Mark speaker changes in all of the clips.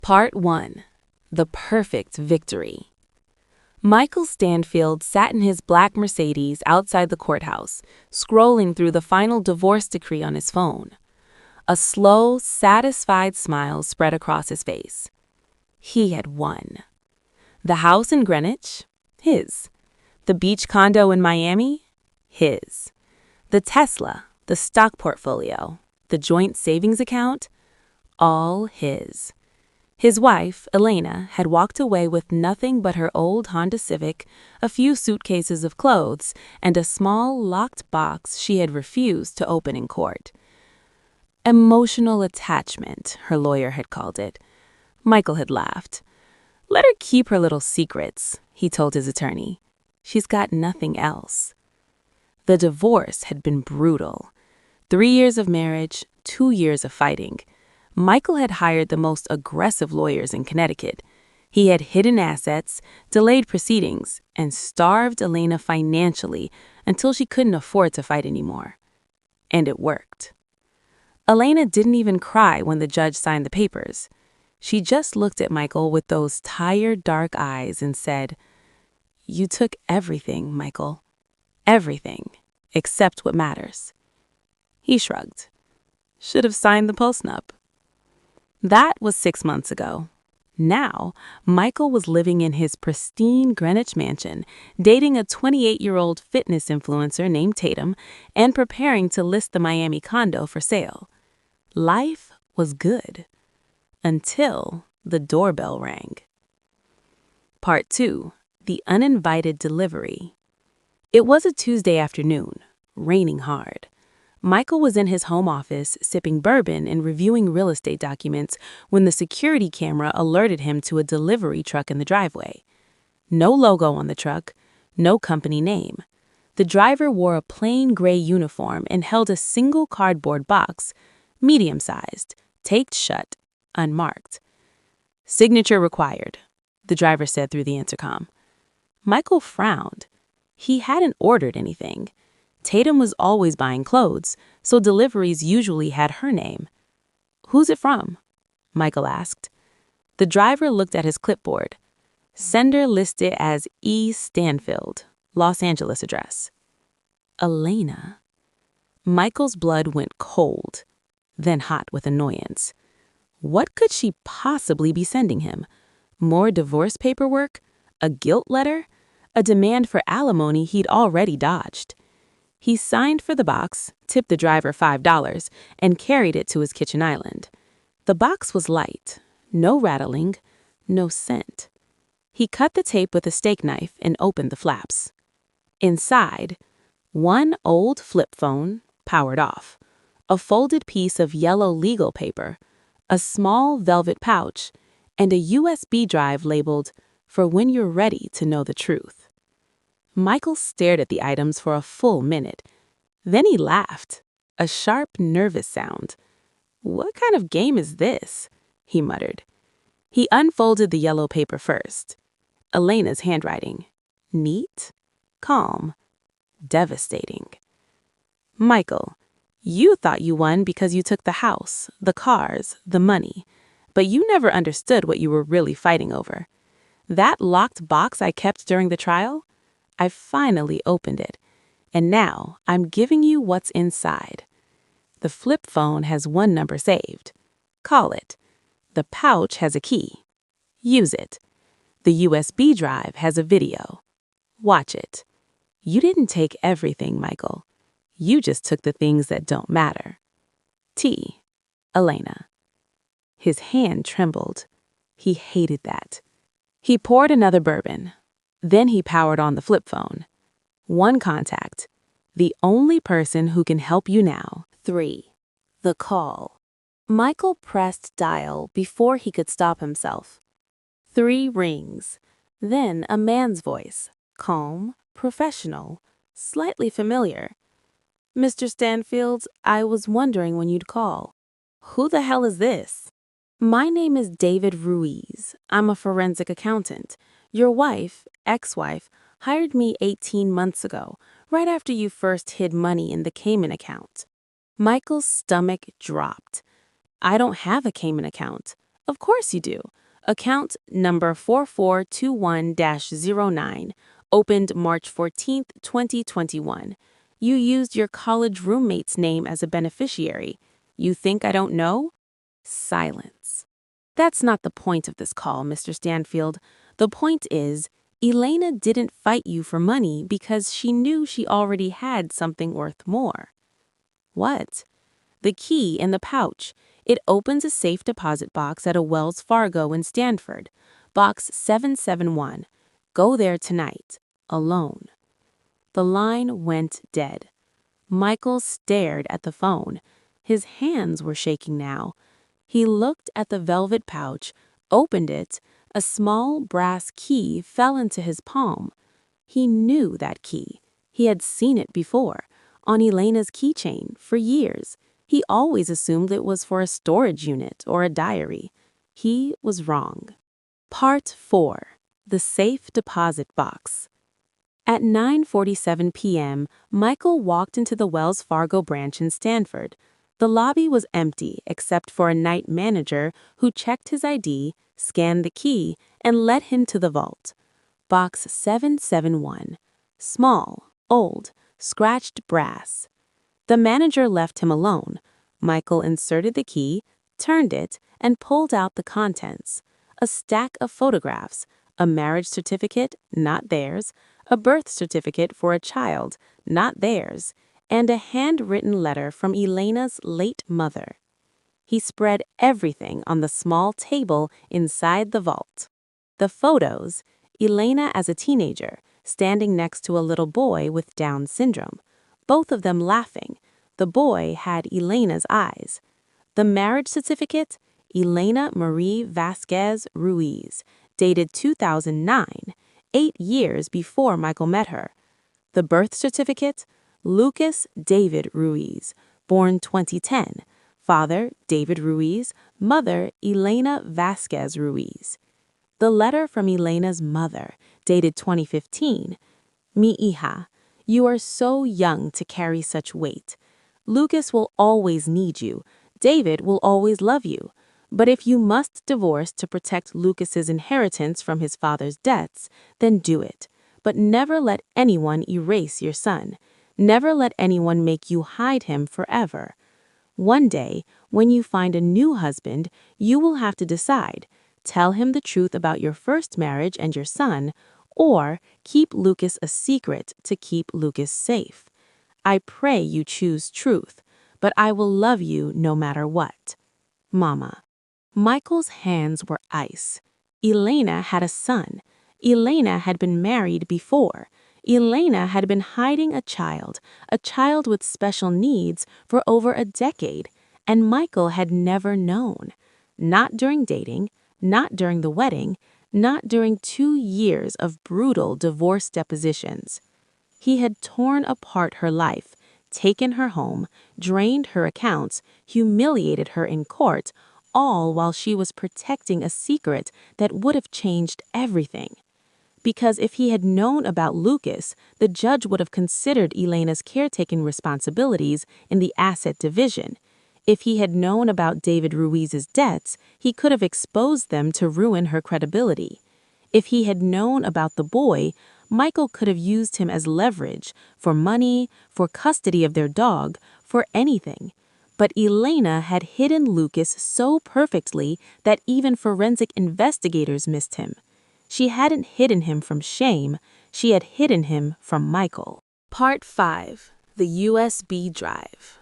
Speaker 1: Part 1. The Perfect Victory. Michael Stanfield sat in his black Mercedes outside the courthouse, scrolling through the final divorce decree on his phone. A slow, satisfied smile spread across his face. He had won. The house in Greenwich? His. The beach condo in Miami? His. The Tesla, the stock portfolio, the joint savings account? All his. His wife, Elena, had walked away with nothing but her old Honda Civic, a few suitcases of clothes, and a small, locked box she had refused to open in court. Emotional attachment, her lawyer had called it. Michael had laughed. "Let her keep her little secrets," he told his attorney. "She's got nothing else." The divorce had been brutal. 3 years of marriage, 2 years of fighting. Michael had hired the most aggressive lawyers in Connecticut. He had hidden assets, delayed proceedings, and starved Elena financially until she couldn't afford to fight anymore. And it worked. Elena didn't even cry when the judge signed the papers. She just looked at Michael with those tired, dark eyes and said, "You took everything, Michael. Everything, except what matters." He shrugged. "Should have signed the postnup." That was 6 months ago. Now, Michael was living in his pristine Greenwich mansion, dating a 28-year-old fitness influencer named Tatum, and preparing to list the Miami condo for sale. Life was good. Until the doorbell rang. Part 2. The Uninvited Delivery. It was a Tuesday afternoon, raining hard. Michael was in his home office sipping bourbon and reviewing real estate documents when the security camera alerted him to a delivery truck in the driveway. No logo on the truck, no company name. The driver wore a plain gray uniform and held a single cardboard box, medium-sized, taped shut, unmarked. "Signature required," the driver said through the intercom. Michael frowned. He hadn't ordered anything. Tatum was always buying clothes, so deliveries usually had her name. "Who's it from?" Michael asked. The driver looked at his clipboard. Sender listed as E. Stanfield, Los Angeles address. Elena. Michael's blood went cold, then hot with annoyance. What could she possibly be sending him? More divorce paperwork? A guilt letter? A demand for alimony he'd already dodged. He signed for the box, tipped the driver $5, and carried it to his kitchen island. The box was light, no rattling, no scent. He cut the tape with a steak knife and opened the flaps. Inside, one old flip phone, powered off, a folded piece of yellow legal paper, a small velvet pouch, and a USB drive labeled, "For when you're ready to know the truth." Michael stared at the items for a full minute. Then he laughed, a sharp, nervous sound. "What kind of game is this?" he muttered. He unfolded the yellow paper first. Elena's handwriting. Neat, calm, devastating. "Michael, you thought you won because you took the house, the cars, the money, but you never understood what you were really fighting over. That locked box I kept during the trial? I finally opened it, and now I'm giving you what's inside. The flip phone has one number saved. Call it. The pouch has a key. Use it. The USB drive has a video. Watch it. You didn't take everything, Michael. You just took the things that don't matter. T. Elena." His hand trembled. He hated that. He poured another bourbon. Then he powered on the flip phone. One contact. The only person who can help you now. 3. The call. Michael pressed dial before he could stop himself. 3 rings. Then a man's voice, calm, professional, slightly familiar. "Mr. Stanfield, I was wondering when you'd call." "Who the hell is this?" "My name is David Ruiz. I'm a forensic accountant. Your wife, ex-wife, hired me 18 months ago, right after you first hid money in the Cayman account." Michael's stomach dropped. "I don't have a Cayman account. Of course you do. Account number 4421-09, opened March 14th, 2021. You used your college roommate's name as a beneficiary. You think I don't know? Silence. That's not the point of this call, Mr. Stanfield. The point is, Elena didn't fight you for money because she knew she already had something worth more. What? The key in the pouch. It opens a safe deposit box at a Wells Fargo in Stanford. Box 771. Go there tonight. Alone. The line went dead. Michael stared at the phone. His hands were shaking now. He looked at the velvet pouch, opened it. A small brass key fell into his palm. He knew that key. He had seen it before, on Elena's keychain, for years. He always assumed it was for a storage unit or a diary. He was wrong. Part 4. The Safe Deposit Box. At 9:47 p.m., Michael walked into the Wells Fargo branch in Stanford. The lobby was empty except for a night manager who checked his ID, scanned the key, and led him to the vault. Box 771. Small, old, scratched brass. The manager left him alone. Michael inserted the key, turned it, and pulled out the contents. A stack of photographs, a marriage certificate, not theirs, a birth certificate for a child, not theirs, and a handwritten letter from Elena's late mother. He spread everything on the small table inside the vault. The photos: Elena as a teenager, standing next to a little boy with Down syndrome, both of them laughing. The boy had Elena's eyes. The marriage certificate: Elena Marie Vasquez Ruiz, dated 2009, 8 years before Michael met her. The birth certificate: Lucas David Ruiz, born 2010, father David Ruiz, mother Elena Vasquez Ruiz. The letter from Elena's mother, dated 2015. Mi hija, you are so young to carry such weight. Lucas will always need you. David will always love you. But if you must divorce to protect Lucas's inheritance from his father's debts, then do it. But never let anyone erase your son. Never let anyone make you hide him forever. One day, when you find a new husband, you will have to decide: tell him the truth about your first marriage and your son, or keep Lucas a secret to keep Lucas safe. I pray you choose truth, but I will love you no matter what. Mama. Michael's hands were ice. Elena had a son. Elena had been married before. Elena had been hiding a child with special needs, for over a decade, and Michael had never known. Not during dating, not during the wedding, not during 2 years of brutal divorce depositions. He had torn apart her life, taken her home, drained her accounts, humiliated her in court, all while she was protecting a secret that would have changed everything. Because if he had known about Lucas, the judge would have considered Elena's caretaking responsibilities in the asset division. If he had known about David Ruiz's debts, he could have exposed them to ruin her credibility. If he had known about the boy, Michael could have used him as leverage for money, for custody of their dog, for anything. But Elena had hidden Lucas so perfectly that even forensic investigators missed him. She hadn't hidden him from shame, she had hidden him from Michael. Part 5. The USB drive.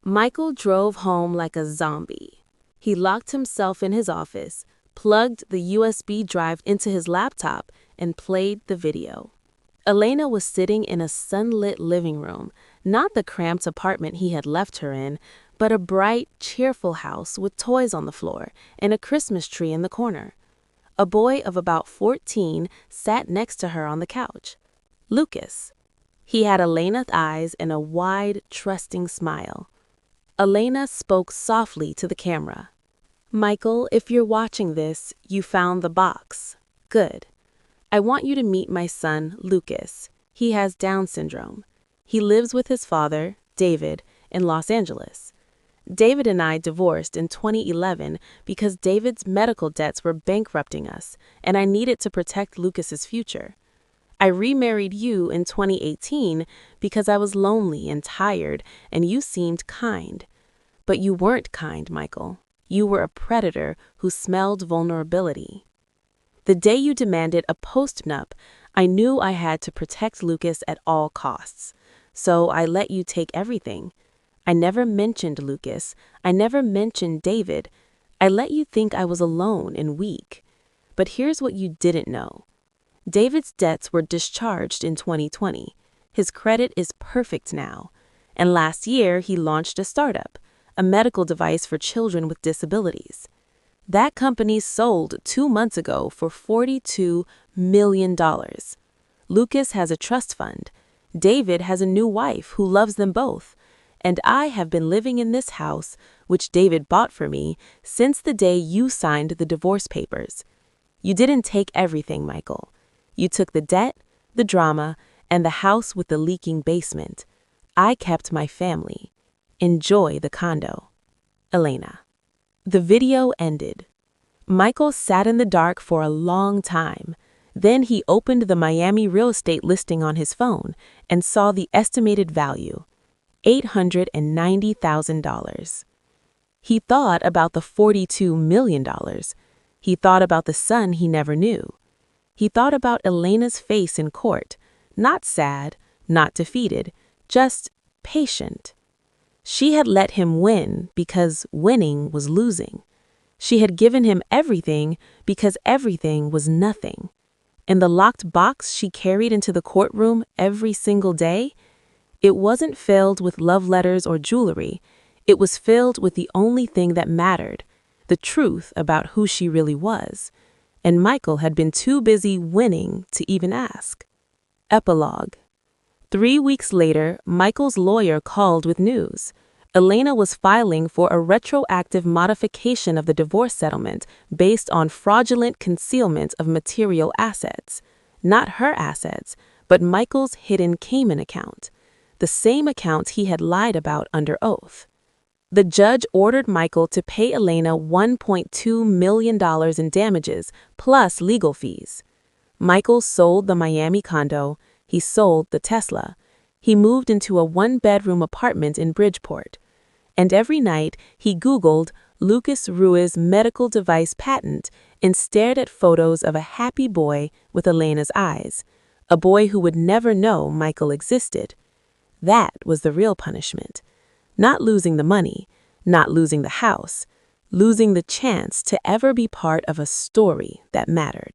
Speaker 1: Michael drove home like a zombie. He locked himself in his office, plugged the USB drive into his laptop, and played the video. Elena was sitting in a sunlit living room, not the cramped apartment he had left her in, but a bright, cheerful house with toys on the floor and a Christmas tree in the corner. A boy of about 14 sat next to her on the couch. Lucas. He had Elena's eyes and a wide, trusting smile. Elena spoke softly to the camera. Michael, if you're watching this, you found the box. Good. I want you to meet my son, Lucas. He has Down syndrome. He lives with his father, David, in Los Angeles. David and I divorced in 2011 because David's medical debts were bankrupting us, and I needed to protect Lucas's future. I remarried you in 2018 because I was lonely and tired, and you seemed kind. But you weren't kind, Michael. You were a predator who smelled vulnerability. The day you demanded a postnup, I knew I had to protect Lucas at all costs. So I let you take everything. I never mentioned Lucas. I never mentioned David. I let you think I was alone and weak. But here's what you didn't know. David's debts were discharged in 2020. His credit is perfect now. And last year, he launched a startup, a medical device for children with disabilities. That company sold 2 months ago for $42 million. Lucas has a trust fund. David has a new wife who loves them both. And I have been living in this house, which David bought for me, since the day you signed the divorce papers. You didn't take everything, Michael. You took the debt, the drama, and the house with the leaking basement. I kept my family. Enjoy the condo. Elena. The video ended. Michael sat in the dark for a long time. Then he opened the Miami real estate listing on his phone and saw the estimated value, $890,000. He thought about the $42 million. He thought about the son he never knew. He thought about Elena's face in court, not sad, not defeated, just patient. She had let him win because winning was losing. She had given him everything because everything was nothing. And the locked box she carried into the courtroom every single day, it wasn't filled with love letters or jewelry. It was filled with the only thing that mattered, the truth about who she really was. And Michael had been too busy winning to even ask. Epilogue. 3 weeks later, Michael's lawyer called with news. Elena was filing for a retroactive modification of the divorce settlement based on fraudulent concealment of material assets. Not her assets, but Michael's hidden Cayman account, the same account he had lied about under oath. The judge ordered Michael to pay Elena $1.2 million in damages, plus legal fees. Michael sold the Miami condo. He sold the Tesla. He moved into a 1-bedroom apartment in Bridgeport. And every night, he Googled Lucas Ruiz medical device patent and stared at photos of a happy boy with Elena's eyes, a boy who would never know Michael existed. That was the real punishment. Not losing the money, not losing the house, losing the chance to ever be part of a story that mattered.